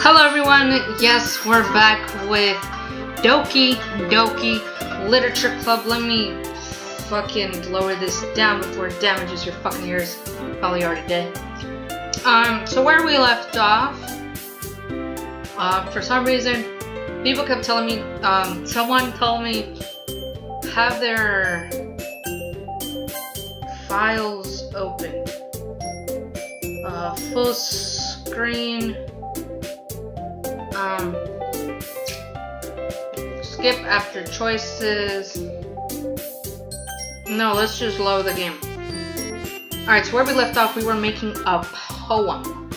Hello everyone, yes, we're back with Doki Literature Club. Let me fucking lower this down before it damages your fucking ears. Probably already did. So where we left off, for some reason, people kept telling me, someone told me, have their files open. Full screen. Skip after choices. No, let's just load the game. Alright, so where we left off, we were making a poem.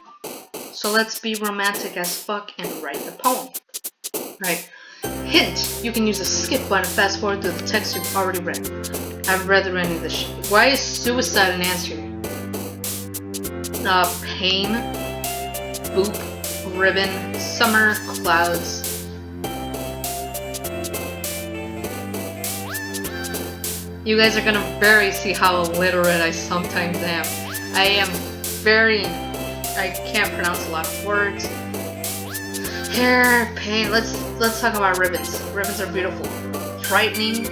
So let's be romantic as fuck and write the poem. Right. Hint! You can use the skip button to fast forward to the text you've already read. I've read any of this shit. Why is suicide an answer? Pain. Boop. Ribbon. Summer. Clouds. You guys are gonna very see how illiterate I sometimes am. I am I can't pronounce a lot of words. Hair, pain. Let's talk about ribbons. Ribbons are beautiful. Frightening.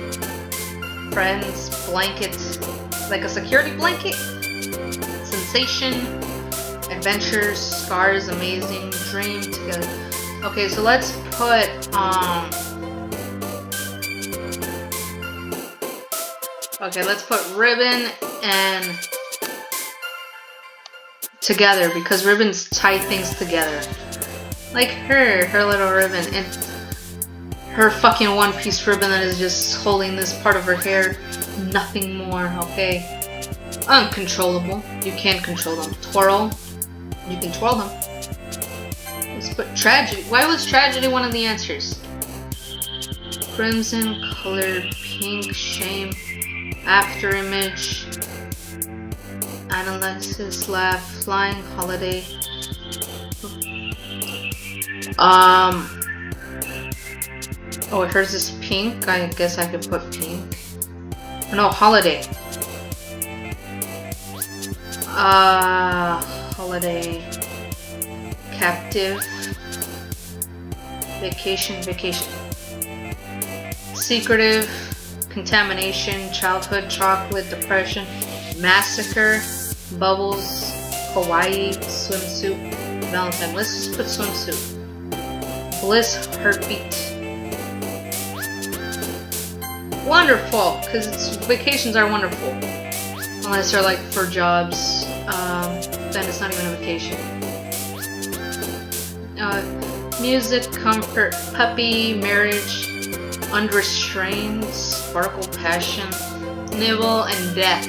Friends, blanket, like a security blanket. Sensation. Adventures, scars, amazing, dream together. Okay, so let's put okay, let's put ribbon and together because ribbons tie things together. Like her little ribbon and her fucking one-piece ribbon that is just holding this part of her hair. Nothing more, okay? Uncontrollable. You can't control them. Twirl. You can twirl them. Let's put tragedy. Why was tragedy one of the answers? Crimson, color, pink, shame, after image, analysis, laugh, flying, holiday. Oh, hers is pink. I guess I could put pink. No, holiday. Holiday. Captive. Vacation. Secretive. Contamination. Childhood. Chocolate. Depression. Massacre. Bubbles. Hawaii. Swimsuit. Valentine. Let's just put swimsuit. Bliss. Heartbeat. Wonderful, because vacations are wonderful. Unless they're like for jobs, then it's not even a vacation. Music, comfort, puppy, marriage, unrestrained, sparkle, passion, nibble, and death.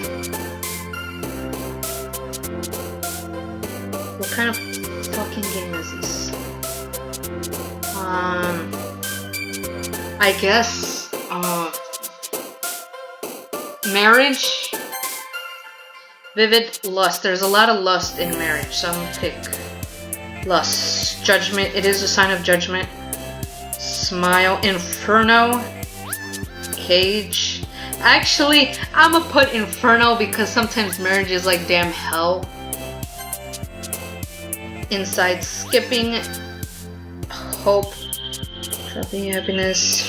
What kind of fucking game is this? I guess, marriage, vivid, lust. There's a lot of lust in marriage, so I'm gonna pick lust. Judgment, it is a sign of judgment. Smile, inferno, cage. Actually, I'm gonna put inferno because sometimes marriage is like damn hell. Inside, skipping, hope, happy, happiness,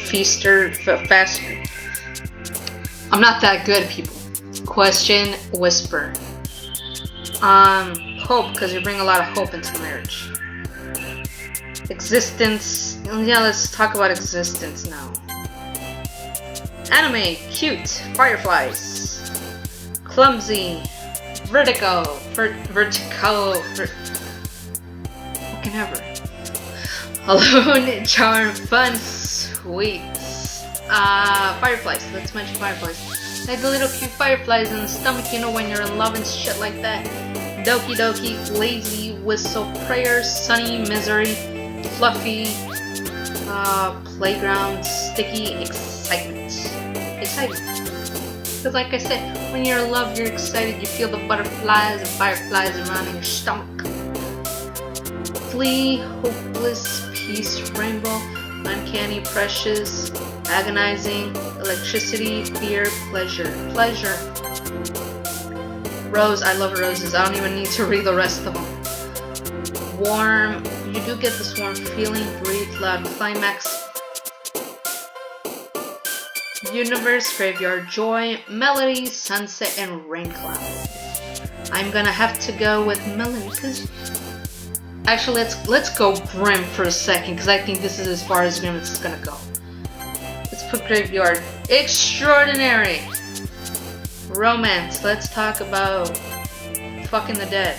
feaster, fast. I'm not that good, people. Question, whisper. Hope, because you bring a lot of hope into marriage. Existence. Yeah, let's talk about existence now. Anime, cute, fireflies. Clumsy, vertigo, fucking ever. Alone, charm, fun, sweet. Fireflies. Let's mention fireflies. Like the little cute fireflies in the stomach, you know, when you're in love and shit like that. Doki, lazy, whistle, prayers, sunny, misery, fluffy, playground, sticky, excitement. Because like I said, when you're in love, you're excited, you feel the butterflies and fireflies around in your stomach. Flee, hopeless, peace, rainbow, uncanny, precious, agonizing, electricity, fear, pleasure. Rose, I love roses. I don't even need to read the rest of them. warm. You do get this warm feeling. Breathe loud. Climax. Universe, graveyard, joy, melody, sunset, and rain cloud. I'm gonna have to go with melody because actually let's go grim for a second because I think this is as far as grim as it's gonna go. Let's put graveyard. Extraordinary. Romance. Let's talk about fucking the dead.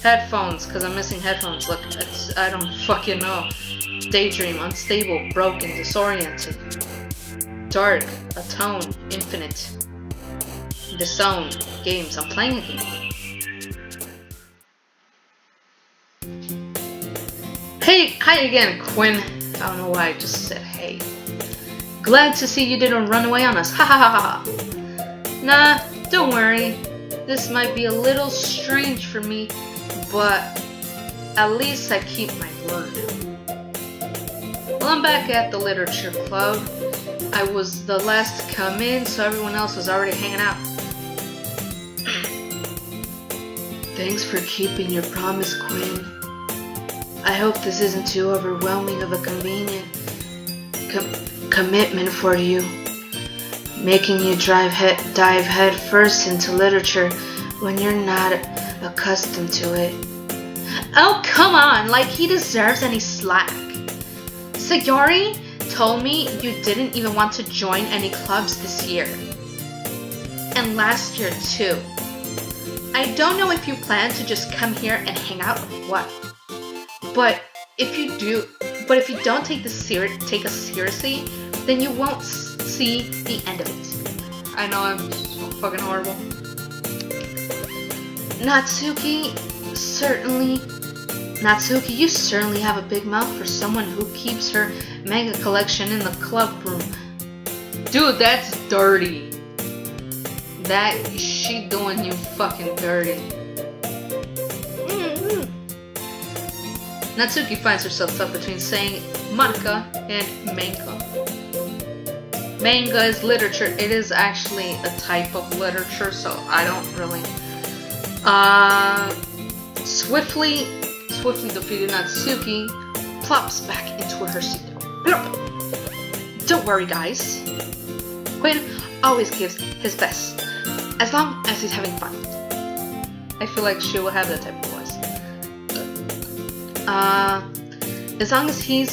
Headphones, because I'm missing headphones. Look, I don't fucking know. Daydream, unstable, broken, disoriented. Dark, atone, infinite. Disown, games. I'm playing a game. Hey, hi again, Quinn. I don't know why I just said hey. Glad to see you didn't run away on us. Ha ha ha ha. Nah, don't worry. This might be a little strange for me, but at least I keep my word. Well, I'm back at the literature club. I was the last to come in, so everyone else was already hanging out. Thanks for keeping your promise, Quinn. I hope this isn't too overwhelming of a convenient commitment for you. Making you dive head first into literature when you're not accustomed to it. Oh, come on, like he deserves any slack. Sayori told me you didn't even want to join any clubs this year. And last year too. I don't know if you plan to just come here and hang out or what. But if you don't take us seriously, then you won't see the end of it. I know I'm so fucking horrible. Natsuki, you certainly have a big mouth for someone who keeps her manga collection in the club room. Dude, that's dirty. She doing you fucking dirty. Natsuki finds herself stuck between saying manga and manga. Manga is literature. It is actually a type of literature, so I don't really. Swiftly defeated Natsuki plops back into her seat. Don't worry, guys. Quinn always gives his best, as long as he's having fun. I feel like she will have that type of voice. As long as he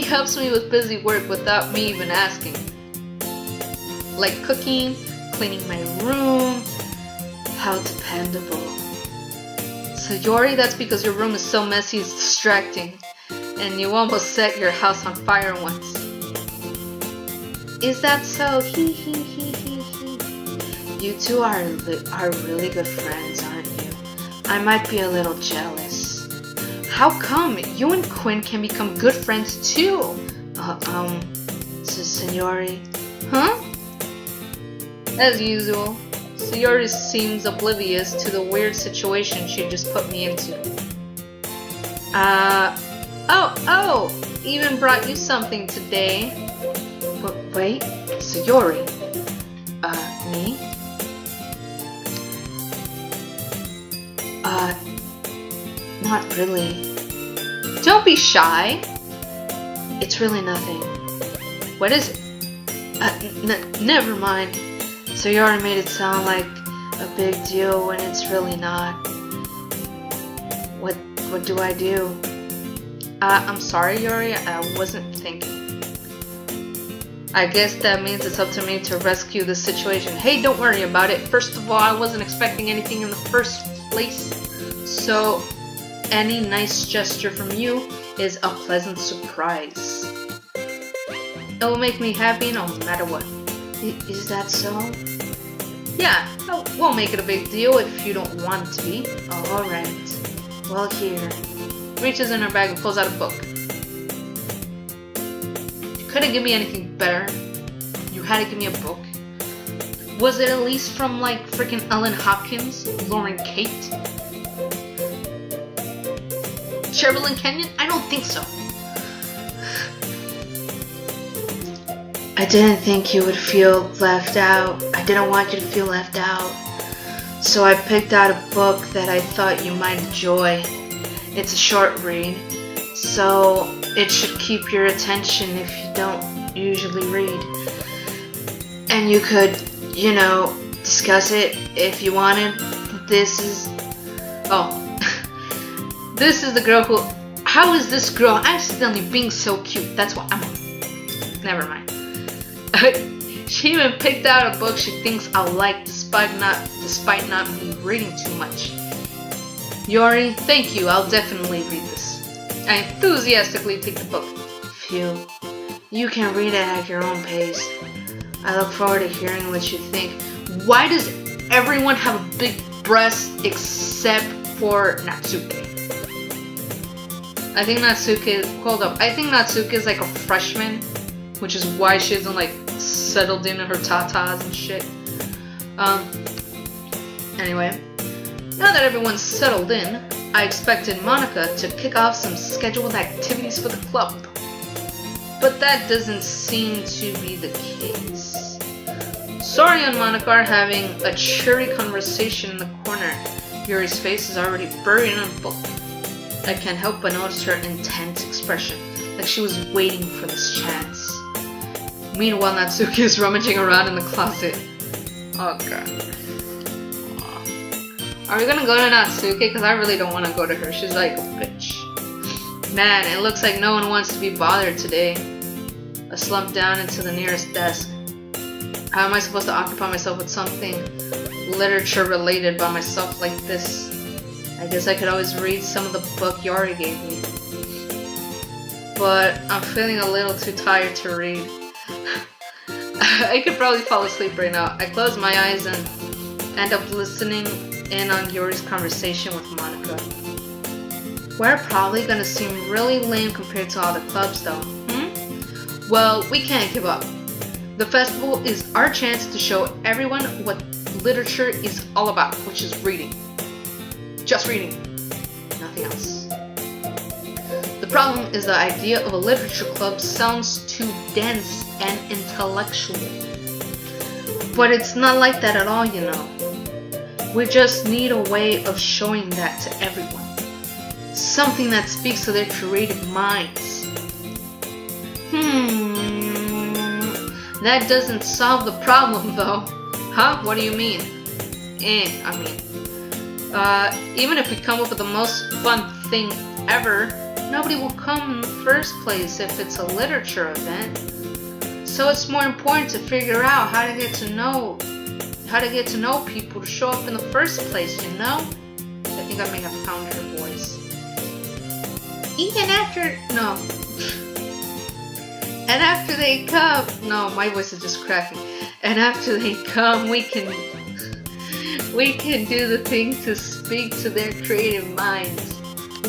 helps me with busy work without me even asking. Like cooking, cleaning my room. How dependable. Sayori, that's because your room is so messy it's distracting. And you almost set your house on fire once. Is that so? Hee hee hee hee hee. You two are really good friends, aren't you? I might be a little jealous. How come? You and Quinn can become good friends too. Sayori. Huh? As usual, Sayori seems oblivious to the weird situation she just put me into. Oh, even brought you something today. But wait, Sayori. Me? Not really. Don't be shy. It's really nothing. What is it? Never mind. Sayori made it sound like a big deal when it's really not. What do I do? I'm sorry, Yuri. I wasn't thinking. I guess that means it's up to me to rescue the situation. Hey, don't worry about it. First of all, I wasn't expecting anything in the first place. So, any nice gesture from you is a pleasant surprise. It will make me happy no matter what. Is that so? Yeah, I won't make it a big deal if you don't want it to be. Oh, alright. Well, here. Reaches in her bag and pulls out a book. You couldn't give me anything better. You had to give me a book. Was it at least from, like, freaking Ellen Hopkins? Lauren Kate? Sherilyn Kenyon? I don't think so. I didn't think you would feel left out. I didn't want you to feel left out. So I picked out a book that I thought you might enjoy. It's a short read, so it should keep your attention if you don't usually read. And you could, you know, discuss it if you wanted. This is... Oh. This is the girl who... How is this girl accidentally being so cute? That's what I'm... Never mind. She even picked out a book she thinks I'll like despite not me reading too much. Yori, thank you. I'll definitely read this. I enthusiastically picked the book. Phew. You can read it at your own pace. I look forward to hearing what you think. Why does everyone have a big breast except for Natsuki? I think Natsuki... Hold up. I think Natsuki is like a freshman, which is why she isn't like settled into her tatas and shit. Anyway, now that everyone's settled in, I expected Monica to kick off some scheduled activities for the club. But that doesn't seem to be the case. Suri and Monica are having a cheery conversation in the corner. Yuri's face is already buried in a book. I can't help but notice her intense expression, like she was waiting for this chance. Meanwhile, Natsuki is rummaging around in the closet. Oh god. Are we gonna go to Natsuki? Because I really don't want to go to her. She's like a bitch. Man, it looks like no one wants to be bothered today. I slumped down into the nearest desk. How am I supposed to occupy myself with something literature related by myself like this? I guess I could always read some of the book Yori gave me. But I'm feeling a little too tired to read. I could probably fall asleep right now. I close my eyes and end up listening in on Yuri's conversation with Monica. We're probably gonna seem really lame compared to all the clubs though, Well, we can't give up. The festival is our chance to show everyone what literature is all about, which is reading. Just reading. Nothing else. The problem is the idea of a literature club sounds too dense and intellectual. But it's not like that at all, you know. We just need a way of showing that to everyone. Something that speaks to their creative minds. That doesn't solve the problem though. Huh? What do you mean? Even if we come up with the most fun thing ever, nobody will come in the first place if it's a literature event. So it's more important to figure out how to get to know people to show up in the first place, you know? I think I may have found her voice. And after they come, no, my voice is just cracking. And after they come, we can do the thing to speak to their creative minds.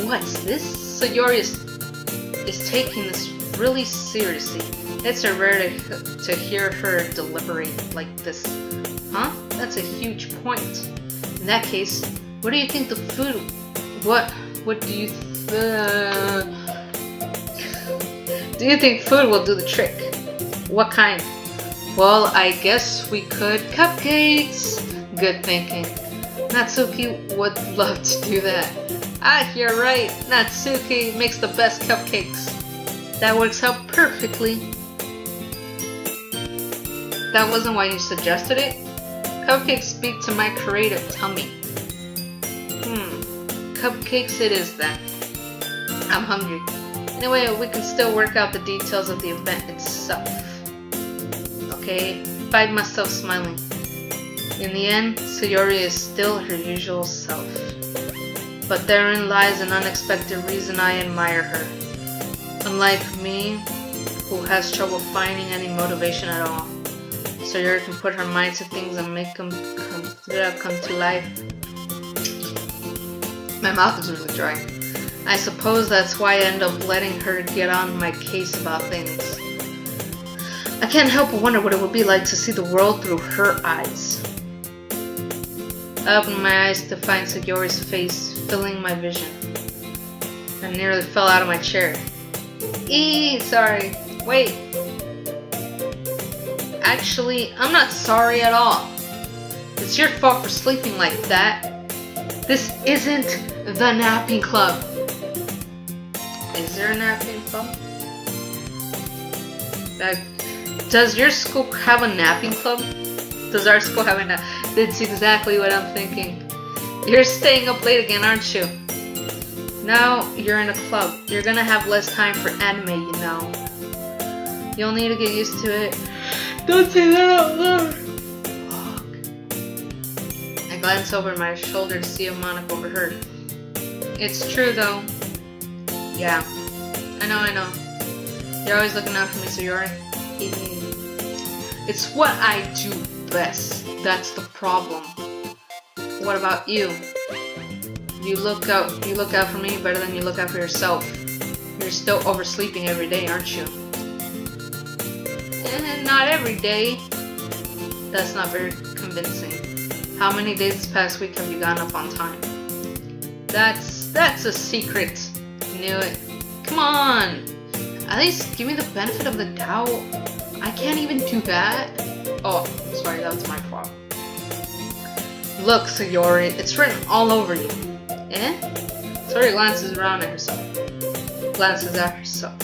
What's this? So Yori is taking this really seriously. It's rare to hear her deliberate like this. Huh? That's a huge point. In that case, what do you think the food... What do you... Do you think food will do the trick? What kind? Well, I guess we could... Cupcakes! Good thinking. Natsuki would love to do that. Ah, you're right. Natsuki makes the best cupcakes. That works out perfectly. That wasn't why you suggested it? Cupcakes speak to my creative tummy. Cupcakes it is then. I'm hungry. Anyway, we can still work out the details of the event itself. Okay, find myself smiling. In the end, Sayori is still her usual self. But therein lies an unexpected reason I admire her. Unlike me, who has trouble finding any motivation at all, Sayori can put her mind to things and make them come to life. My mouth is really dry. I suppose that's why I end up letting her get on my case about things. I can't help but wonder what it would be like to see the world through her eyes. I opened my eyes to find Sayori's face filling my vision. I nearly fell out of my chair. Sorry. Wait. Actually, I'm not sorry at all. It's your fault for sleeping like that. This isn't the napping club. Is there a napping club? Does your school have a napping club? Does our school have a nap? That's exactly what I'm thinking. You're staying up late again, aren't you? Now you're in a club. You're gonna have less time for anime, you know. You'll need to get used to it. Don't say that out loud. Fuck. I glance over my shoulder to see if Monica overheard. It's true though. Yeah. I know. You're always looking out for me, Sayori. It's what I do best. That's the problem. What about you? You look out for me better than you look out for yourself. You're still oversleeping every day, aren't you? Not every day. That's not very convincing. How many days this past week have you gotten up on time? That's a secret. Knew it. Come on. At least give me the benefit of the doubt. I can't even do that. Oh, sorry, that's my fault. Look, Sayori, it's written all over you. Eh? Sayori glances around at herself. Glances at herself.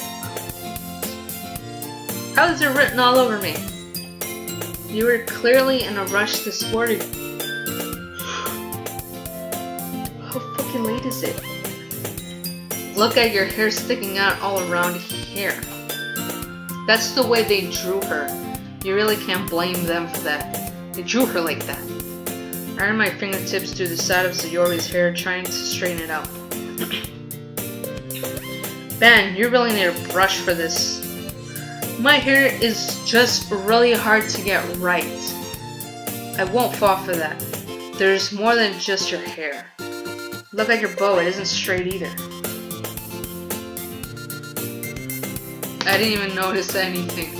How is it written all over me? You were clearly in a rush this morning. How fucking late is it? Look at your hair sticking out all around here. That's the way they drew her. You really can't blame them for that. They drew her like that. I ran my fingertips through the side of Sayori's hair, trying to straighten it out. Ben, you really need a brush for this. My hair is just really hard to get right. I won't fall for that. There's more than just your hair. Look at your bow, it isn't straight either. I didn't even notice anything.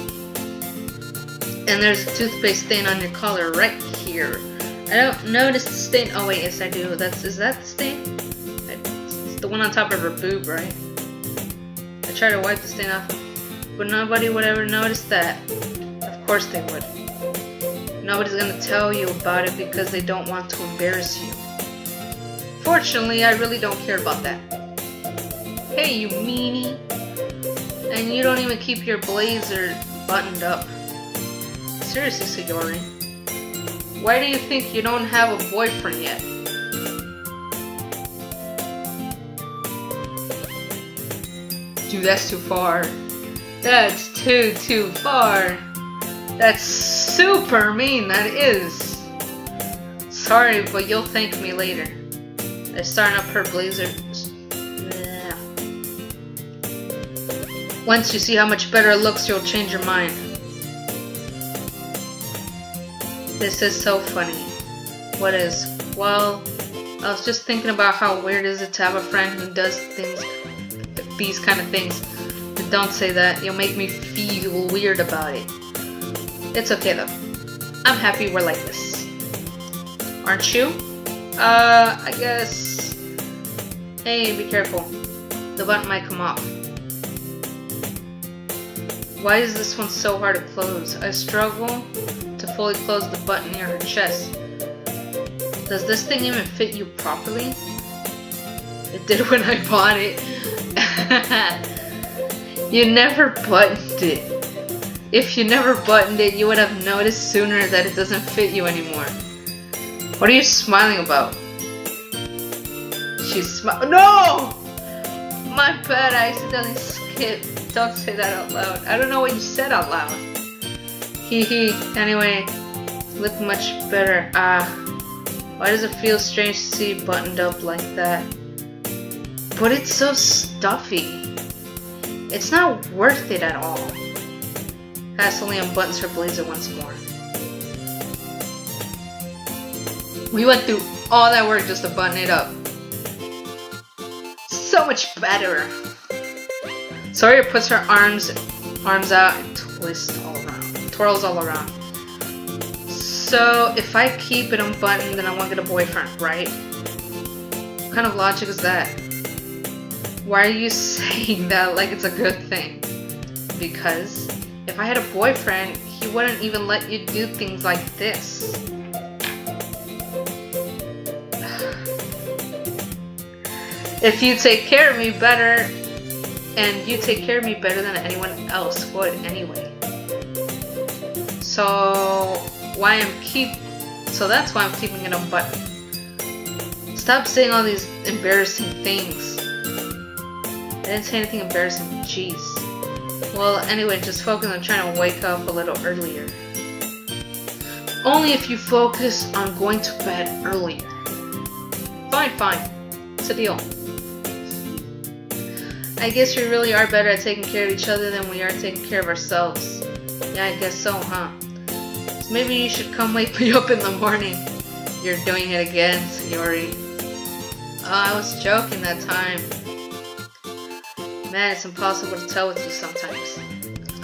And there's a toothpaste stain on your collar right here. I don't notice the stain. Oh wait, yes I do. Is that the stain? It's the one on top of her boob, right? I try to wipe the stain off, but nobody would ever notice that. Of course they would. Nobody's gonna tell you about it because they don't want to embarrass you. Fortunately, I really don't care about that. Hey, you meanie. And you don't even keep your blazer buttoned up. Seriously, Sayori. Why do you think you don't have a boyfriend yet? Dude, that's too far. That's too far. That's super mean, that is. Sorry, but you'll thank me later. I started up her blazer. Once you see how much better it looks, you'll change your mind. This is so funny. What is? Well, I was just thinking about how weird is it to have a friend who does these kind of things. But don't say that. You'll make me feel weird about it. It's okay though. I'm happy we're like this. Aren't you? I guess. Hey, be careful. The button might come off. Why is this one so hard to close? I struggle to fully close the button near her chest. Does this thing even fit you properly? It did when I bought it. You never buttoned it. If you never buttoned it, you would have noticed sooner that it doesn't fit you anymore. What are you smiling about? She's smiling. No! My bad, I accidentally skipped. Don't say that out loud. I don't know what you said out loud. Hee. Anyway, look much better. Why does it feel strange to see you buttoned up like that? But it's so stuffy. It's not worth it at all. Hastily unbuttons her blazer once more. We went through all that work just to button it up. So much better. Sawyer puts her arms out and twirls all around. So if I keep it unbuttoned, then I won't get a boyfriend, right? What kind of logic is that? Why are you saying that like it's a good thing? Because if I had a boyfriend, he wouldn't even let you do things like this. If you take care of me better, and you take care of me better than anyone else would anyway. So that's why I'm keeping it unbuttoned. Stop saying all these embarrassing things. I didn't say anything embarrassing, jeez. Well, anyway, just focus on trying to wake up a little earlier. Only if you focus on going to bed earlier. Fine. It's a deal. I guess we really are better at taking care of each other than we are taking care of ourselves. Yeah, I guess so, huh? So maybe you should come wake me up in the morning. You're doing it again, Suri. Oh, I was joking that time. Man, it's impossible to tell with you sometimes.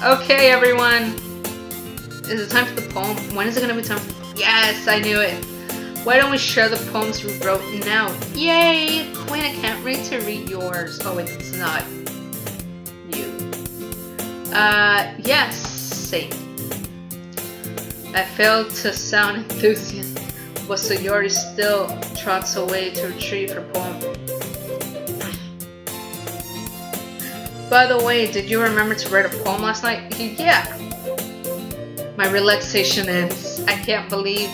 Okay, everyone. Is it time for the poem? When is it gonna be time for the poem? Yes, I knew it. Why don't we share the poems we wrote now? Yay! Queen, I can't wait to read yours. Oh wait, it's not you. Yes, same. I failed to sound enthusiastic, but Sayori still trots away to retrieve her poem. By the way, did you remember to write a poem last night? Yeah. My relaxation ends. I can't believe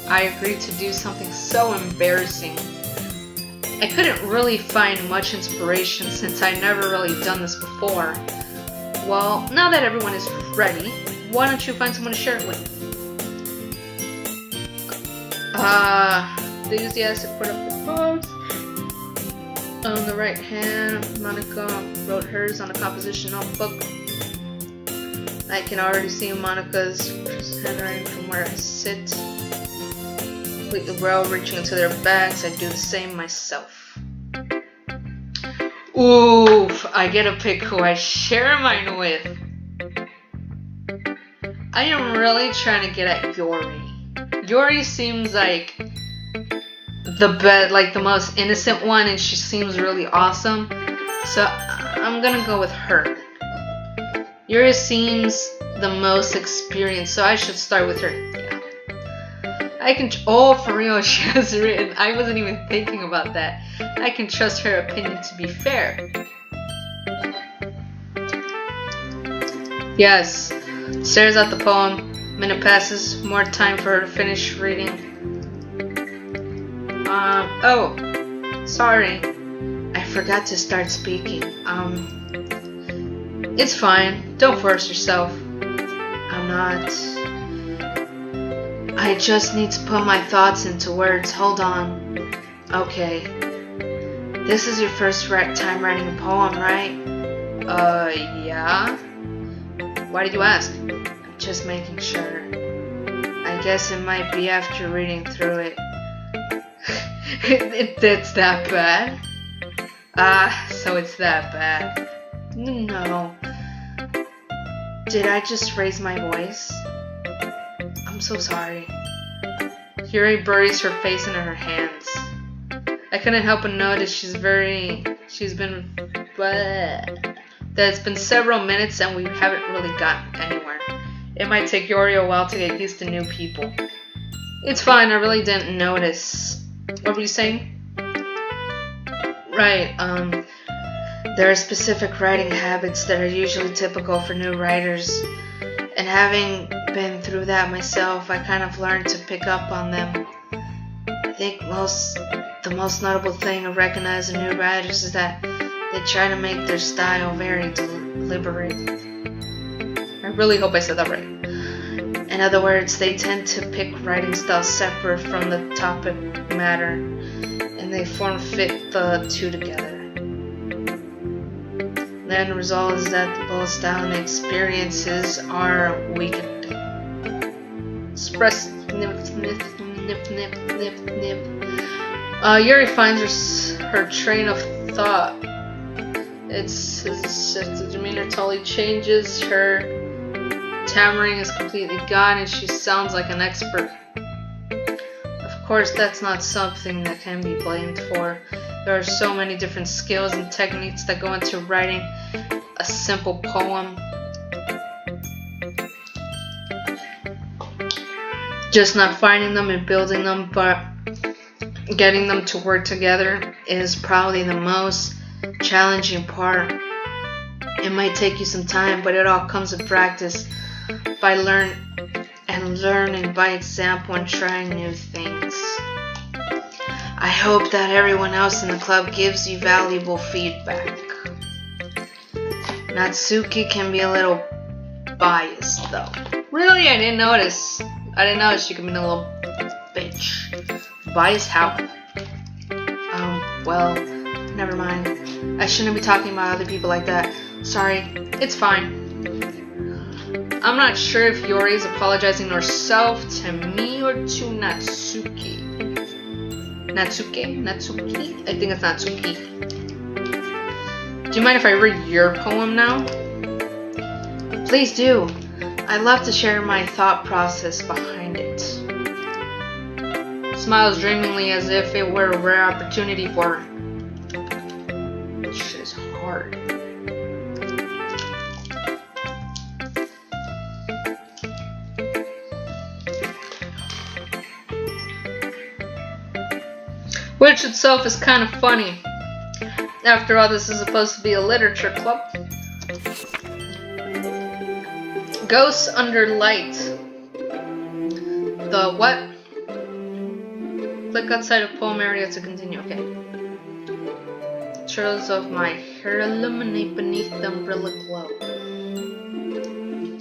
I agreed to do something so embarrassing. I couldn't really find much inspiration since I never really done this before. Well, now that everyone is ready, why don't you find someone to share it with? Enthusiastic put up the quotes. On the right hand, Monica wrote hers on a composition notebook. I can already see Monica's handwriting from where I sit. Completely row, reaching into their bags. I do the same myself. Oof, I get to pick who I share mine with. I am really trying to get at Yori. Yori seems like the most innocent one, and she seems really awesome. So I'm gonna go with her. Yuri seems the most experienced, so I should start with her. Yeah. I can. Oh, for real, she has written. I wasn't even thinking about that. I can trust her opinion to be fair. Yes. Stares at the poem. Minute passes. More time for her to finish reading. Oh, sorry. I forgot to start speaking. It's fine. Don't force yourself. I'm not. I just need to put my thoughts into words. Hold on. Okay. This is your first time writing a poem, right? Yeah. Why did you ask? I'm just making sure. I guess it might be after reading through it. It's that bad? So it's that bad. No. Did I just raise my voice? I'm so sorry. Yuri buries her face in her hands. I couldn't help but notice that it's been several minutes and we haven't really gotten anywhere. It might take Yuri a while to get used to new people. It's fine, I really didn't notice. What were you saying? Right, there are specific writing habits that are usually typical for new writers, and having been through that myself, I kind of learned to pick up on them. I think the most notable thing to recognize in new writers is that they try to make their style very deliberate. I really hope I said that right. In other words, they tend to pick writing styles separate from the topic matter, and they fit the two together. The end result is that both style and experiences are weakened. Express Yuri finds her train of thought. It's the demeanor totally changes. Her tammering is completely gone, and she sounds like an expert. Of course, that's not something that can be blamed for. There are so many different skills and techniques that go into writing a simple poem. Just not finding them and building them, but getting them to work together is probably the most challenging part. It might take you some time, but it all comes with practice, by learning by example and trying new things. I hope that everyone else in the club gives you valuable feedback. Natsuki can be a little biased though. Really? I didn't notice she can be a little bitch. Biased how? Well, never mind. I shouldn't be talking about other people like that. Sorry, it's fine. I'm not sure if Yori is apologizing to herself, to me, or to Natsuki. Natsuki? I think it's Natsuki. Do you mind if I read your poem now? Please do. I'd love to share my thought process behind it. Smiles dreamingly as if it were a rare opportunity for her. This shit is hard. Which itself is kind of funny. After all, this is supposed to be a literature club. Ghosts under light. The what? Click outside of poem area to continue. Okay. Trails of my hair illuminate beneath the umbrella glow.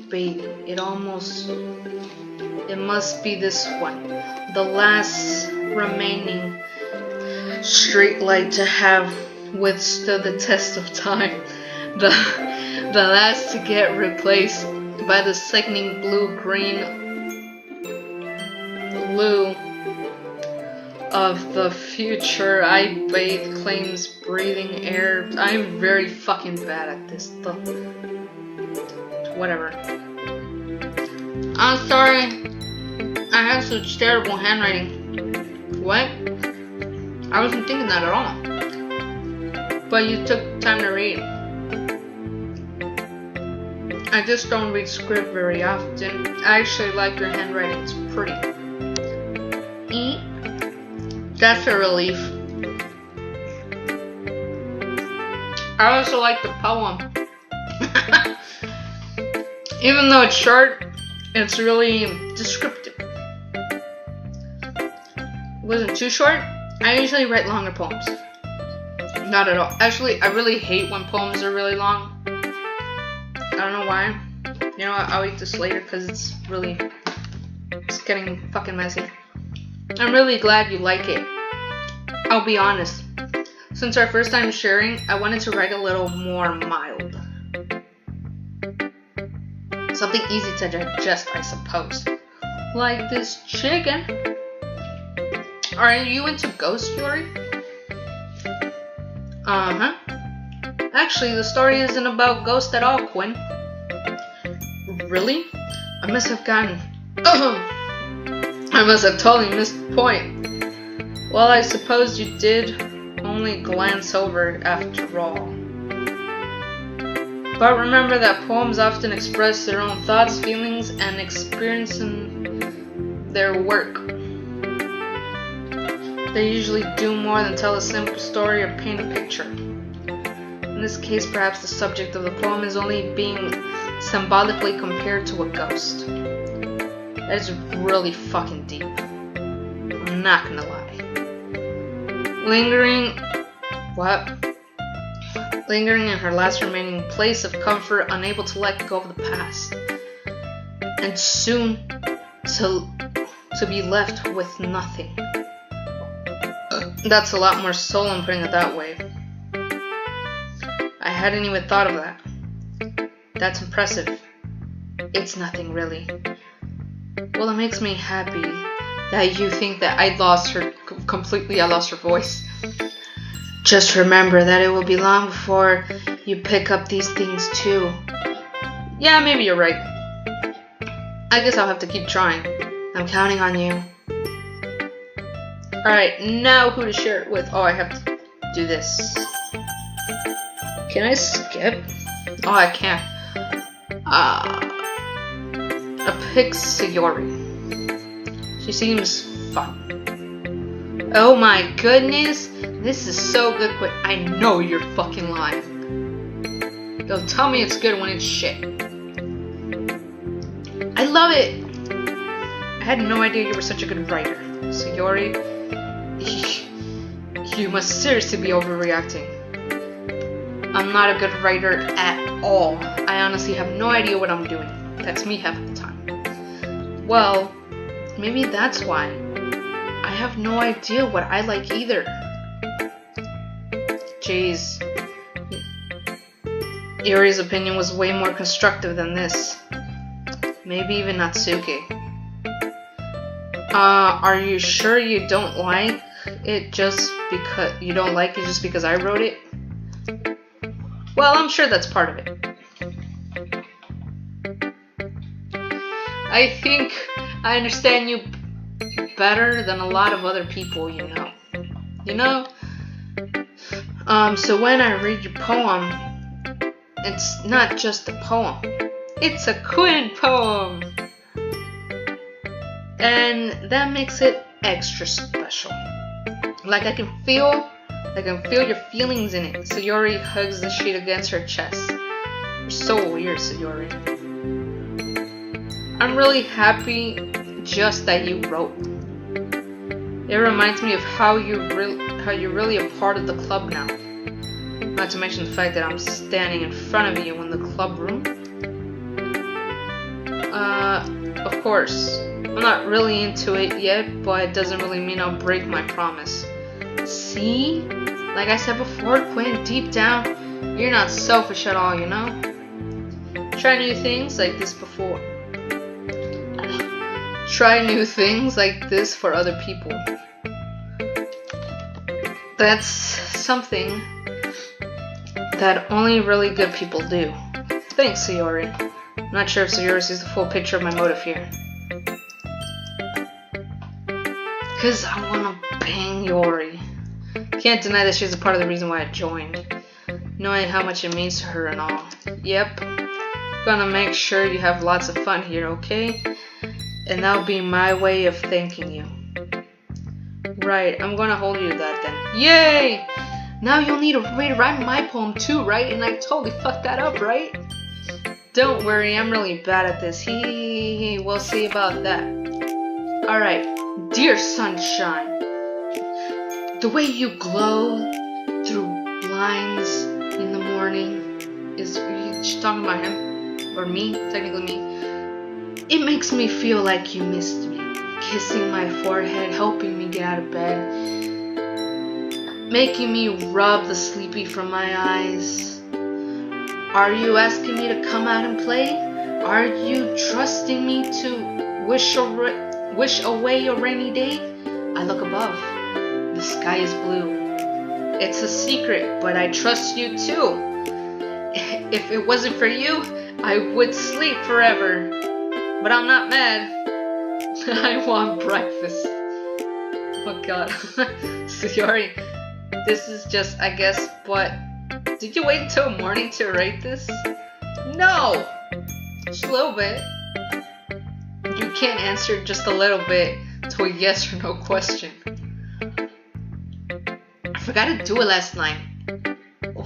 Baby, it must be this one. The last remaining street light to have withstood the test of time. The last to get replaced by the sickening blue-green blue of the future. I bathe claims breathing air. I'm very fucking bad at this stuff. Whatever. I'm sorry. I have such terrible handwriting. What? I wasn't thinking that at all. But you took time to read. I just don't read script very often. I actually like your handwriting. It's pretty. That's a relief. I also like the poem. Even though it's short, it's really descriptive. It wasn't too short. I usually write longer poems. Not at all. Actually, I really hate when poems are really long. I don't know why. You know what? I'll eat this later because it's getting fucking messy. I'm really glad you like it. I'll be honest. Since our first time sharing, I wanted to write a little more mild. Something easy to digest, I suppose. Like this chicken. Are you into ghost Yori? Uh-huh. Actually, the story isn't about ghosts at all, Quinn. Really? I must have totally missed the point. Well, I suppose you did only glance over after all. But remember that poems often express their own thoughts, feelings, and experience in their work. They usually do more than tell a simple story or paint a picture. In this case, perhaps the subject of the poem is only being symbolically compared to a ghost. That is really fucking deep. I'm not gonna lie. Lingering in her last remaining place of comfort, unable to let go of the past. And soon to be left with nothing. That's a lot more solemn putting it that way. I hadn't even thought of that. That's impressive. It's nothing really. Well, it makes me happy that you think that I lost her voice. Just remember that it will be long before you pick up these things too. Yeah, maybe you're right. I guess I'll have to keep trying. I'm counting on you. Alright, now who to share it with? Oh, I have to do this. Can I skip? Oh, I can't. A Pixiyori. She seems fun. Oh my goodness, this is so good. I know you're fucking lying. Don't tell me it's good when it's shit. I love it. I had no idea you were such a good writer. Sayori, you must seriously be overreacting. I'm not a good writer at all. I honestly have no idea what I'm doing. That's me half the time. Well, maybe that's why. I have no idea what I like either. Jeez. Yuri's opinion was way more constructive than this. Maybe even Natsuki. Are you sure you don't like it just because you don't like it just because I wrote it? Well, I'm sure that's part of it. I think I understand you better than a lot of other people, you know. So when I read your poem, it's not just a poem. It's a Quinn poem. And that makes it extra special. Like I can feel your feelings in it. Sayori hugs the sheet against her chest. You're so weird, Sayori. I'm really happy just that you wrote. It reminds me of how you're really a part of the club now. Not to mention the fact that I'm standing in front of you in the club room. Of course, I'm not really into it yet, but it doesn't really mean I'll break my promise. See? Like I said before, Quinn, deep down, you're not selfish at all, you know? Try new things like this before. Try new things like this for other people. That's something that only really good people do. Thanks, Sayori. I'm not sure if Sayori sees the full picture of my motive here. Cause I wanna bang Yori. Can't deny that she's a part of the reason why I joined. Knowing how much it means to her and all. Yep. Gonna make sure you have lots of fun here, okay? And that'll be my way of thanking you. Right, I'm gonna hold you to that then. Yay! Now you'll need a way to write my poem too, right? And I totally fucked that up, right? Don't worry, I'm really bad at this. We'll see about that. Alright, dear sunshine. The way you glow through blinds in the morning is... Are you talking about him? Or me? Technically me. It makes me feel like you missed me. Kissing my forehead, helping me get out of bed. Making me rub the sleepy from my eyes. Are you asking me to come out and play? Are you trusting me to wish away a rainy day? I look above. The sky is blue. It's a secret, but I trust you too. If it wasn't for you, I would sleep forever. But I'm not mad. I want breakfast. Oh god. Sayori, this is just, I guess, but did you wait until morning to write this? No! Just a little bit. You can't answer just a little bit to a yes or no question. I forgot to do it last night.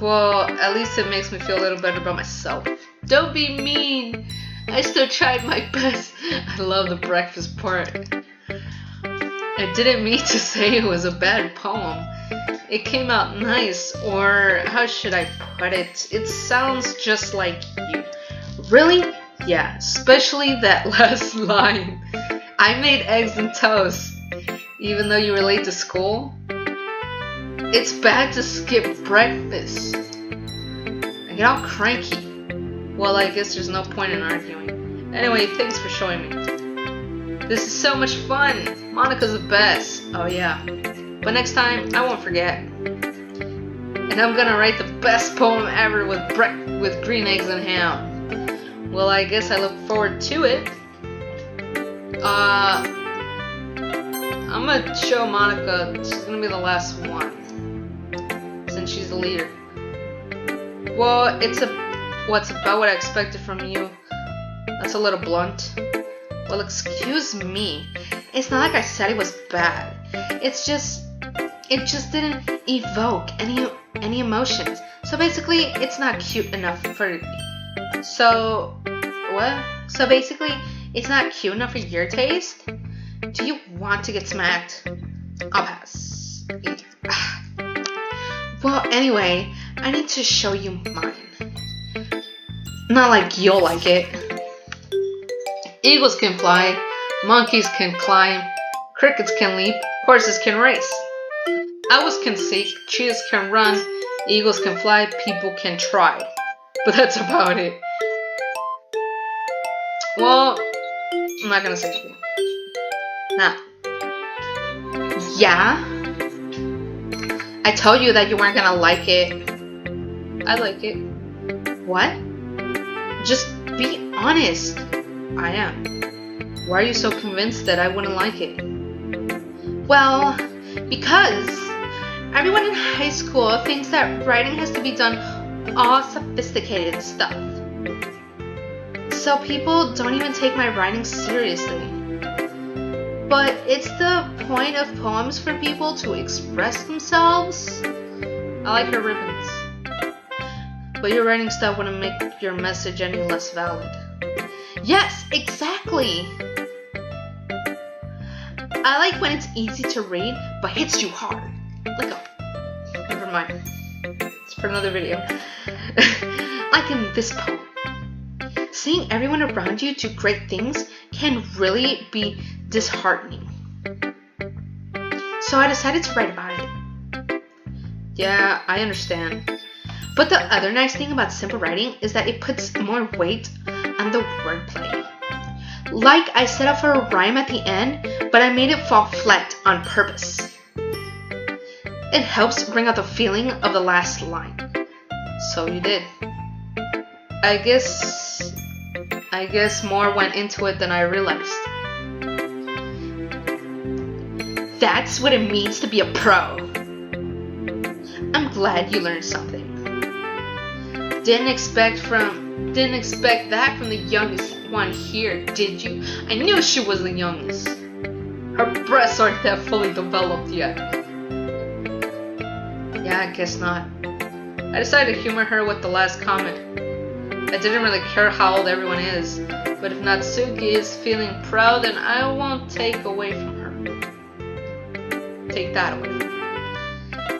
Well, at least it makes me feel a little better about myself. Don't be mean! I still tried my best. I love the breakfast part. I didn't mean to say it was a bad poem. It came out nice, or how should I put it? It sounds just like you. Really? Yeah, especially that last line. I made eggs and toast, even though you were late to school. It's bad to skip breakfast. I get all cranky. Well, I guess there's no point in arguing. Anyway, thanks for showing me. This is so much fun. Monica's the best. Oh yeah. But next time, I won't forget. And I'm gonna write the best poem ever with green eggs and ham. Well, I guess I look forward to it. I'm gonna show Monica. She's gonna be the last one, since she's the leader. Well, it's about what I expected from you. That's a little blunt. Well, excuse me. It's not like I said it was bad. It's just it just didn't evoke any emotions. So basically, it's not cute enough for. So what? So basically, it's not cute enough for your taste. Do you want to get smacked? I'll pass. Well, anyway, I need to show you mine. Not like you'll like it. Eagles can fly, monkeys can climb, crickets can leap, horses can race. Owls can seek, cheetahs can run, eagles can fly, people can try. But that's about it. Well, I'm not gonna say anything. Nah. Yeah? I told you that you weren't gonna like it. I like it. What? Just be honest. I am. Why are you so convinced that I wouldn't like it? Well, because everyone in high school thinks that writing has to be done all sophisticated stuff. So people don't even take my writing seriously. But it's the point of poems for people to express themselves. I like her ribbons. But your writing stuff wouldn't make your message any less valid. Yes, exactly! I like when it's easy to read, but hits you hard. Like never mind. It's for another video. Like in this poem. Seeing everyone around you do great things can really be disheartening. So I decided to write about it. Yeah, I understand. But the other nice thing about simple writing is that it puts more weight on the wordplay. Like I set up for a rhyme at the end, but I made it fall flat on purpose. It helps bring out the feeling of the last line. So you did. I guess more went into it than I realized. That's what it means to be a pro. I'm glad you learned something. Didn't expect that from the youngest one here, did you? I knew she was the youngest. Her breasts aren't that fully developed yet. Yeah, I guess not. I decided to humor her with the last comment. I didn't really care how old everyone is, but if Natsuki is feeling proud, then I won't take away from her. Take that away from her.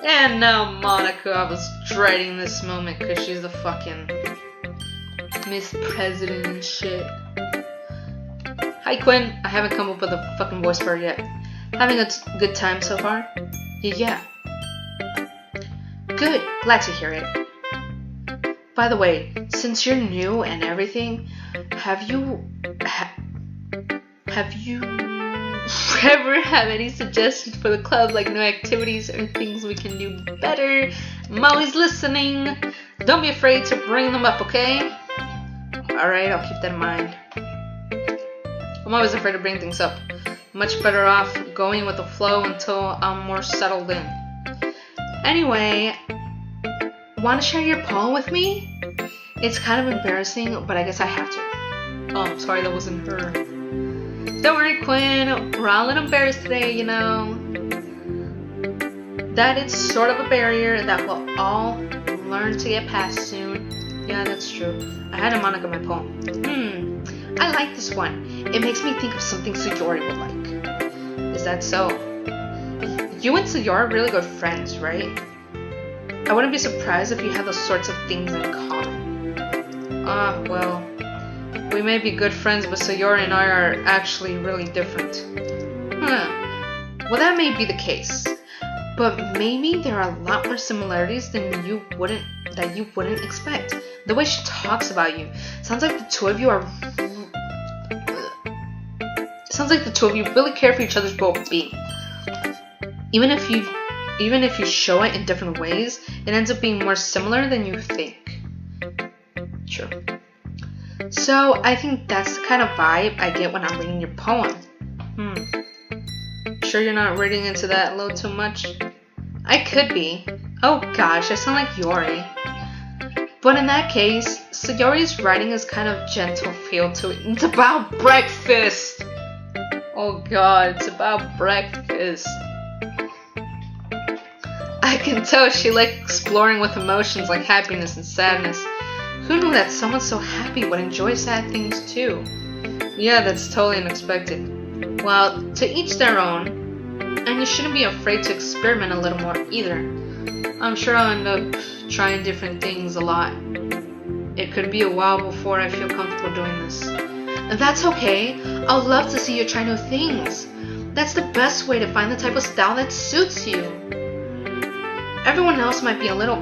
And now Monica, I was dreading this moment because she's the fucking Miss President and shit. Hi Quinn, I haven't come up with a fucking voice for her yet. Having a good time so far? Yeah. Good, glad to hear it. By the way, since you're new and everything, have you ever have any suggestions for the club, like new activities or things we can do better? I'm always listening. Don't be afraid to bring them up, okay? Alright, I'll keep that in mind. I'm always afraid to bring things up. Much better off going with the flow until I'm more settled in. Anyway, want to share your poem with me? It's kind of embarrassing, but I guess I have to. Oh, sorry, that wasn't her. Don't worry, Quinn. We're all a little embarrassed today, you know. That is sort of a barrier that we'll all learn to get past soon. Yeah, that's true. I had a Monica my poem. I like this one. It makes me think of something Sayori would like. Is that so? You and Sayori are really good friends, right? I wouldn't be surprised if you had those sorts of things in common. Well, we may be good friends, but Sayori and I are actually really different. Well, that may be the case. But maybe there are a lot more similarities than you wouldn't expect. The way she talks about you sounds like the two of you really care for each other's well-being. Even if you show it in different ways, it ends up being more similar than you think. True. So I think that's the kind of vibe I get when I'm reading your poem. Sure you're not reading into that a little too much? I could be. Oh gosh, I sound like Yori. But in that case, Sayori's writing is kind of gentle feel to it. It's about breakfast! Oh god, it's about breakfast. I can tell she liked exploring with emotions like happiness and sadness. Who knew that someone so happy would enjoy sad things too? Yeah, that's totally unexpected. Well, to each their own, and you shouldn't be afraid to experiment a little more either. I'm sure I'll end up trying different things a lot. It could be a while before I feel comfortable doing this. And that's okay. I'll love to see you try new things. That's the best way to find the type of style that suits you. Everyone else might be a little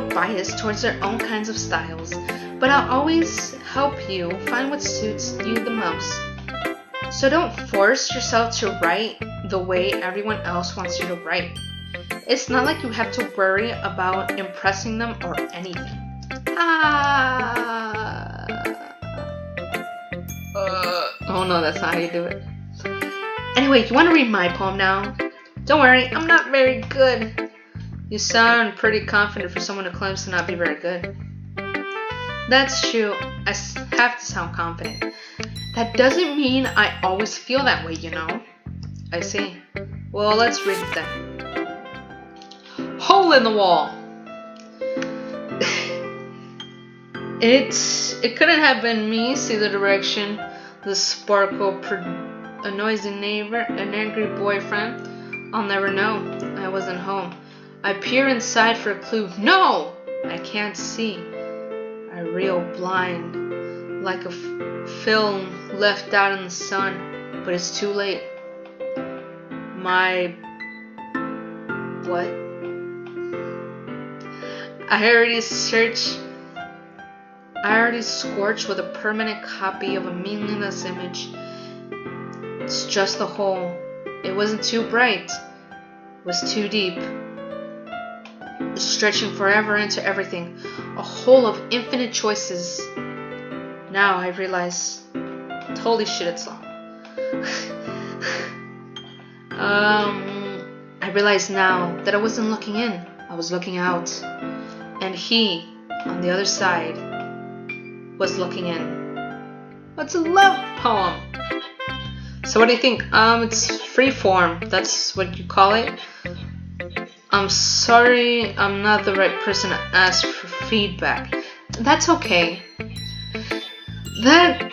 biased towards their own kinds of styles, but I'll always help you find what suits you the most. So don't force yourself to write the way everyone else wants you to write. It's not like you have to worry about impressing them or anything. Oh no, that's not how you do it. Anyway, you want to read my poem now? Don't worry, I'm not very good. You sound pretty confident for someone who claims to not be very good. That's true. I have to sound confident. That doesn't mean I always feel that way, you know. I see. Well, let's read it then. Hole in the wall. It couldn't have been me. See the direction, the sparkle, a noisy neighbor, an angry boyfriend. I'll never know. I wasn't home. I peer inside for a clue. No! I can't see. I reel blind, like a film left out in the sun, but it's too late. What? I already scorched with a permanent copy of a meaningless image. It's just a hole. It wasn't too bright. It was too deep. Stretching forever into everything. A hole of infinite choices. Now I realize. Holy shit, it's long. I realize now that I wasn't looking in. I was looking out. And he, on the other side, was looking in. It's a love poem. So what do you think? It's free form. That's what you call it. I'm sorry, I'm not the right person to ask for feedback. That's okay. That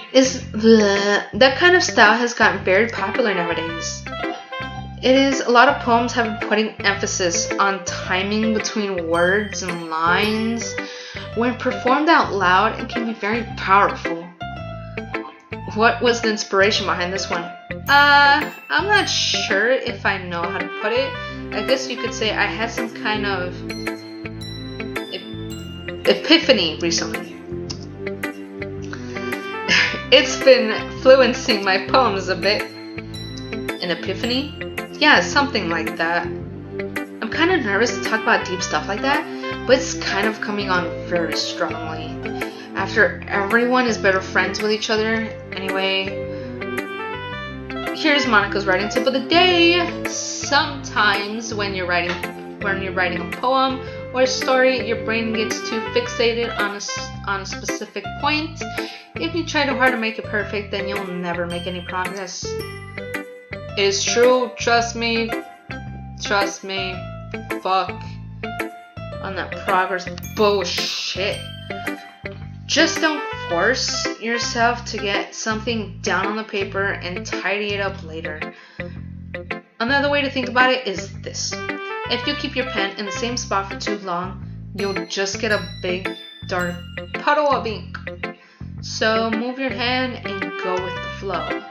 kind of style has gotten very popular nowadays. It is, a lot of poems have been putting emphasis on timing between words and lines. When performed out loud, it can be very powerful. What was the inspiration behind this one? I'm not sure if I know how to put it. I guess you could say I had some kind of epiphany recently. It's been influencing my poems a bit. An epiphany? Yeah, something like that. I'm kind of nervous to talk about deep stuff like that, but it's kind of coming on very strongly. After everyone is better friends with each other. Anyway, here's Monica's writing tip of the day. Sometimes when you're writing a poem or a story, your brain gets too fixated on a specific point. If you try too hard to make it perfect, then you'll never make any progress. It's true, trust me. Fuck on that progress bullshit. Just don't force yourself to get something down on the paper and tidy it up later. Another way to think about it is this. If you keep your pen in the same spot for too long, you'll just get a big dark puddle of ink. So move your hand and go with the flow.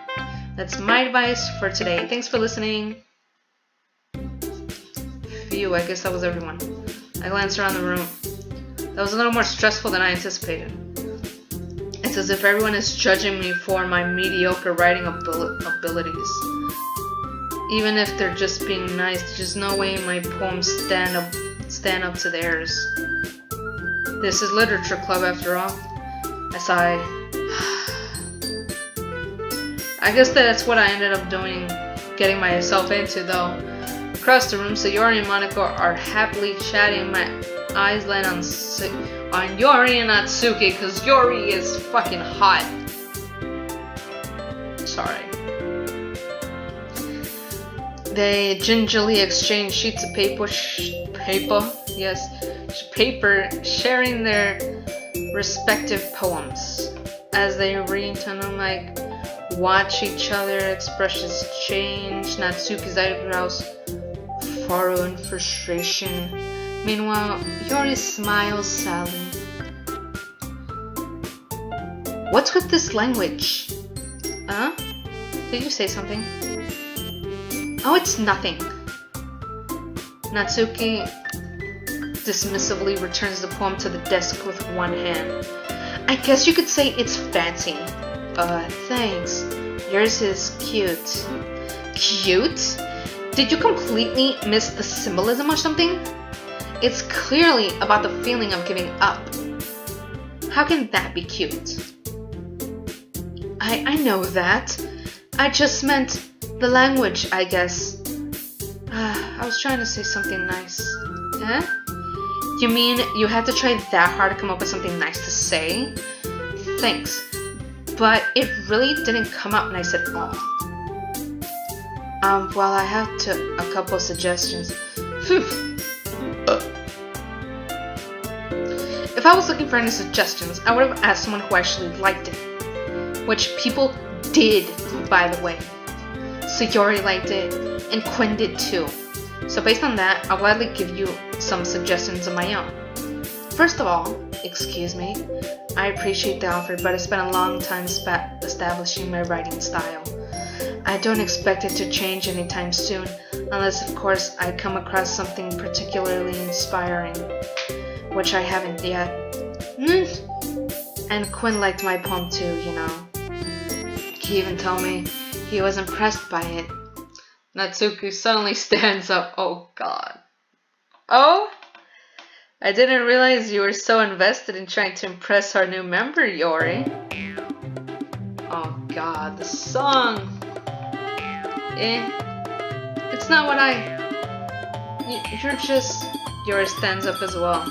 That's my advice for today. Thanks for listening. Phew, I guess that was everyone. I glanced around the room. That was a little more stressful than I anticipated. It's as if everyone is judging me for my mediocre writing abilities. Even if they're just being nice, there's no way my poems stand up to theirs. This is literature club after all. I sighed. I guess that's what I ended up getting myself into though. Across the room, Sayori and Monica are happily chatting. My eyes land on Yori and not Suki, because Yori is fucking hot. Sorry. They gingerly exchange sheets of paper, paper, sharing their respective poems. As they read and like watch each other, expressions change. Natsuki's eyebrows furrow in frustration. Meanwhile, Yori smiles sadly. What's with this language? Huh? Did you say something? Oh, it's nothing. Natsuki dismissively returns the poem to the desk with one hand. I guess you could say it's fancy. Thanks. Yours is cute. Cute? Did you completely miss the symbolism or something? It's clearly about the feeling of giving up. How can that be cute? I know that. I just meant the language, I guess. I was trying to say something nice. Huh? You mean you had to try that hard to come up with something nice to say? Thanks. But it really didn't come out nice at all. Well, I have a couple of suggestions. If I was looking for any suggestions, I would have asked someone who actually liked it. Which people did, by the way. Sayori liked it, and Quinn did too. So based on that, I'll gladly give you some suggestions of my own. First of all, excuse me, I appreciate the offer, but it's been a long time establishing my writing style. I don't expect it to change anytime soon, unless of course I come across something particularly inspiring, which I haven't yet. And Quinn liked my poem too, you know. He even told me he was impressed by it. Natsuki suddenly stands up. Oh god. Oh? I didn't realize you were so invested in trying to impress our new member, Yori. Oh god, the song. It's not what you're just... Yori stands up as well.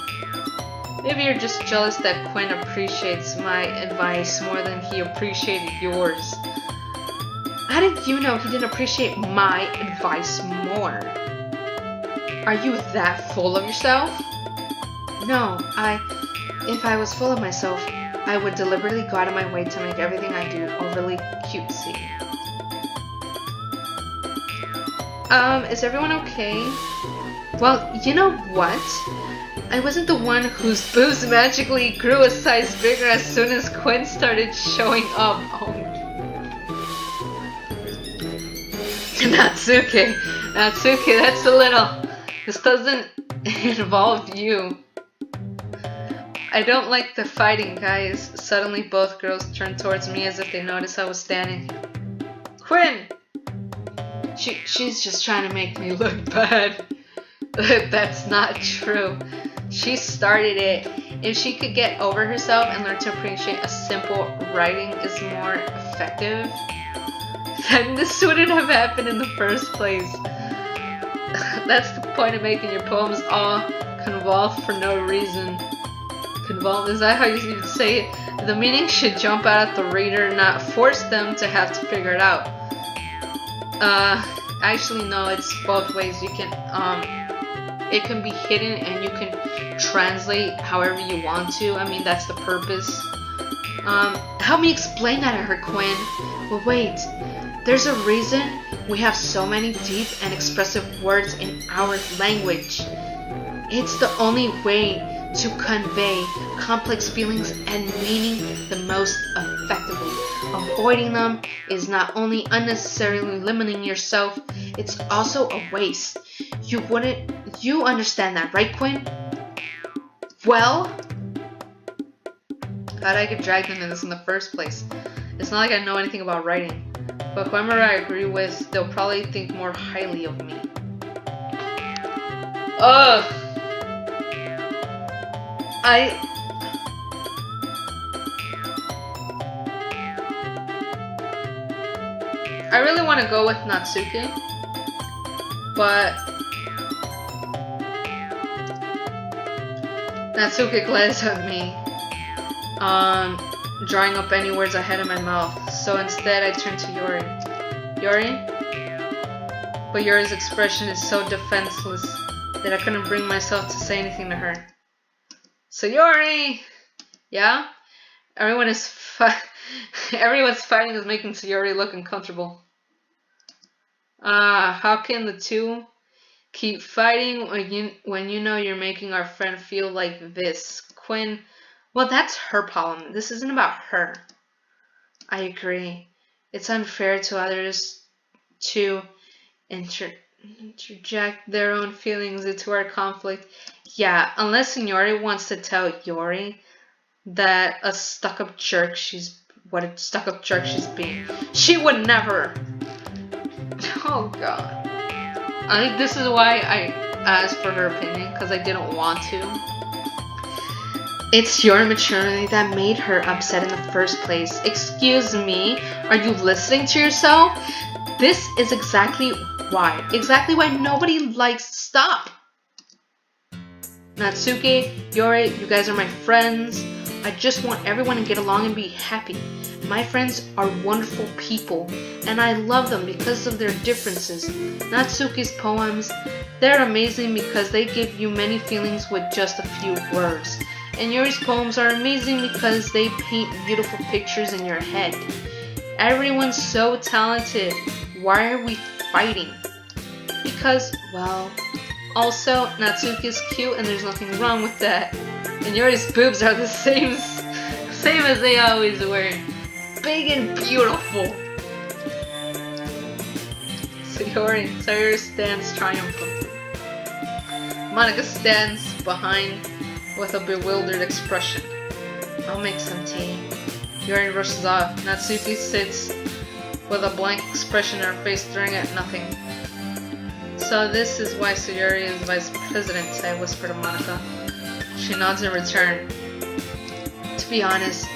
Maybe you're just jealous that Quinn appreciates my advice more than he appreciated yours. How did you know he didn't appreciate my advice more? Are you that full of yourself? No, if I was full of myself, I would deliberately go out of my way to make everything I do overly cutesy. Is everyone okay? Well, you know what? I wasn't the one whose boobs magically grew a size bigger as soon as Quinn started showing up. Oh. Natsuki, that's a little... This doesn't involve you. I don't like the fighting, guys. Suddenly both girls turned towards me as if they noticed I was standing. Quinn! She's just trying to make me look bad. That's not true. She started it. If she could get over herself and learn to appreciate a simple writing is more effective, then this wouldn't have happened in the first place. That's the point of making your poems all convolved for no reason. Convolved, is that how you say it? The meaning should jump out at the reader, not force them to have to figure it out. Actually no, it's both ways. You can, it can be hidden and you can translate however you want to. I mean, that's the purpose. Help me explain that to her, Quinn. But wait, there's a reason we have so many deep and expressive words in our language. It's the only way to convey complex feelings and meaning the most effectively. Avoiding them is not only unnecessarily limiting yourself, it's also a waste. You understand that, right, Quinn? Well, how'd I get dragged into this in the first place? It's not like I know anything about writing, but whoever I agree with, they'll probably think more highly of me. Ugh! I really want to go with Natsuki, but Natsuki glares at me, drawing up any words I had in my mouth. So instead, I turn to Yori. Yori? but Yuri's expression is so defenseless that I couldn't bring myself to say anything to her. So Yuri! Yeah? Everyone's fighting is making Sayori look uncomfortable. How can the two keep fighting when you know you're making our friend feel like this? Quinn, well, that's her problem. This isn't about her. I agree. It's unfair to others to interject their own feelings into our conflict. Yeah, unless Yuri wants to tell Yuri that a stuck-up jerk she's being. She would never. Oh god. I think this is why I asked for her opinion, because I didn't want to. It's your immaturity that made her upset in the first place. Excuse me, are you listening to yourself? This is exactly why nobody likes stop. Natsuki, Yuri, you guys are my friends. I just want everyone to get along and be happy. My friends are wonderful people, and I love them because of their differences. Natsuki's poems, they're amazing because they give you many feelings with just a few words. And Yuri's poems are amazing because they paint beautiful pictures in your head. Everyone's so talented. Why are we fighting? Because, well, also, Natsuki's cute and there's nothing wrong with that. And Yuri's boobs are the same as they always were. Big and beautiful. Sayori stands triumphant. Monica stands behind with a bewildered expression. I'll make some tea. Yuri rushes off. Natsuki sits with a blank expression on her face, staring at nothing. So this is why Sayori is vice president, I whisper to Monica. She nods in return. To be honest,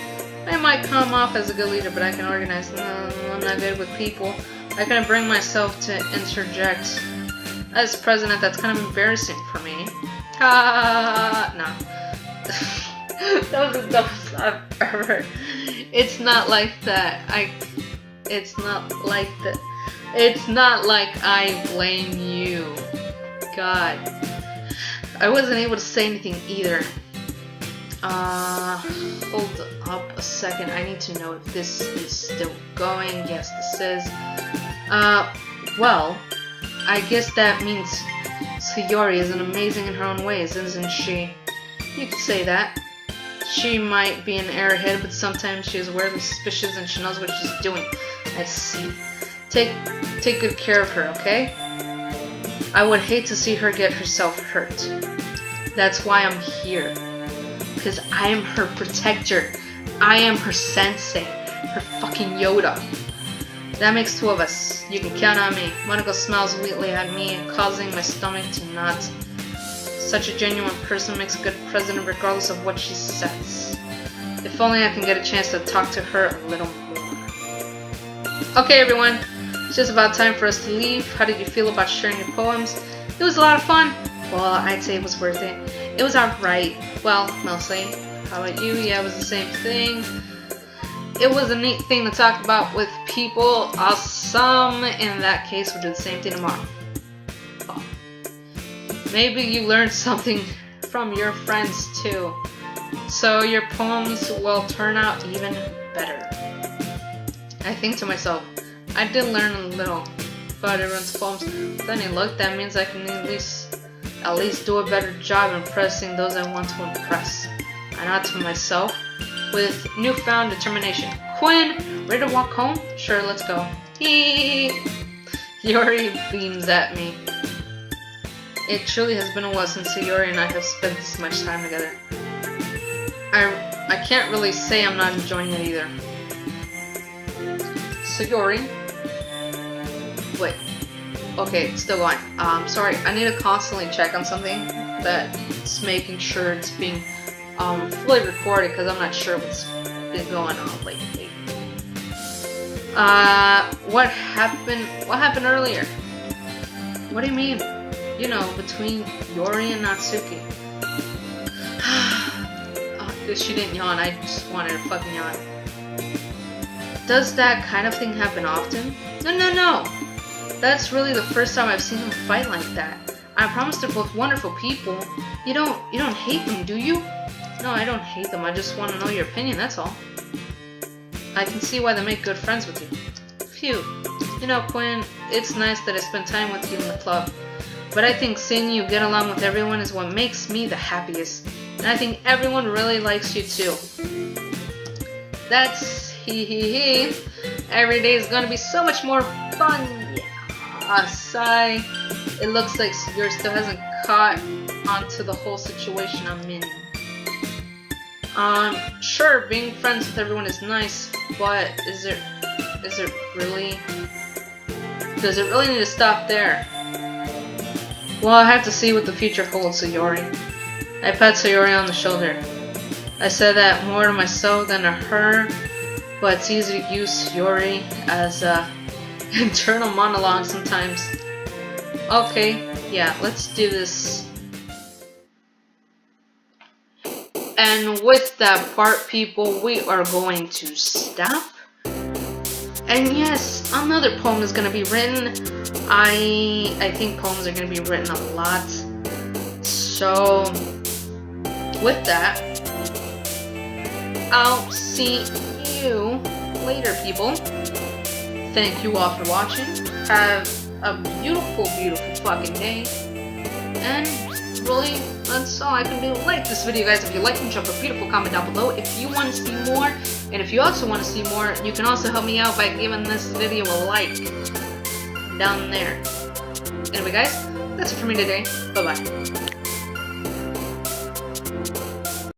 I might come off as a good leader, but I can organize. No, I'm not good with people. I couldn't bring myself to interject. As president, that's kind of embarrassing for me. No. That was the dumbest I've ever heard. It's not like that. It's not like I blame you. God. I wasn't able to say anything either. Hold up a second. I need to know if this is still going. Yes, this is. Well, I guess that means Sayori is amazing in her own ways, isn't she? You could say that. She might be an airhead, but sometimes she is aware of suspicious and she knows what she's doing. I see. Take good care of her, okay? I would hate to see her get herself hurt. That's why I'm here. Because I am her protector. I am her sensei. Her fucking Yoda. That makes two of us. You can count on me. Monica smiles sweetly at me, causing my stomach to knot. Such a genuine person makes a good president regardless of what she says. If only I can get a chance to talk to her a little more. Okay everyone, it's just about time for us to leave. How did you feel about sharing your poems? It was a lot of fun. Well, I'd say it was worth it. It was alright. Well, mostly. How about you? Yeah, it was the same thing. It was a neat thing to talk about with people. Awesome. In that case, we'll do the same thing tomorrow. Oh. Maybe you learned something from your friends too. So your poems will turn out even better. I think to myself, I did learn a little about everyone's poems. Then he looked, that means I can at least do a better job impressing those I want to impress. I nod to myself with newfound determination. Quinn, ready to walk home? Sure, let's go. Yuri beams at me. It truly has been a while since Yuri and I have spent this much time together. I can't really say I'm not enjoying it either. Sayori? Wait. Okay, it's still going. Sorry, I need to constantly check on something that's making sure it's being fully recorded because I'm not sure what's been going on lately. What happened earlier? What do you mean? You know, between Yuri and Natsuki. She didn't yawn, I just wanted to fucking yawn. Does that kind of thing happen often? No. That's really the first time I've seen them fight like that. I promise they're both wonderful people. You don't hate them, do you? No, I don't hate them. I just want to know your opinion, that's all. I can see why they make good friends with you. Phew. You know, Quinn, it's nice that I spend time with you in the club. But I think seeing you get along with everyone is what makes me the happiest. And I think everyone really likes you too. That's hee. Every day is gonna be so much more fun. Yeah. Sigh. It looks like yours still hasn't caught onto the whole situation I'm in. Sure, being friends with everyone is nice, but does it really need to stop there? Well, I have to see what the future holds, Sayori. I pat Sayori on the shoulder. I said that more to myself than to her, but it's easy to use Sayori as a internal monologue sometimes. Okay, yeah, let's do this. And with that part, people, we are going to stop. And yes, another poem is going to be written. I think poems are going to be written a lot. So, with that, I'll see you later, people. Thank you all for watching. Have a beautiful, beautiful fucking day. And really, that's all I can do. Like this video, guys. If you like it, drop a beautiful comment down below. If you want to see more, and if you also want to see more, you can also help me out by giving this video a like down there. Anyway, guys, that's it for me today. Bye-bye.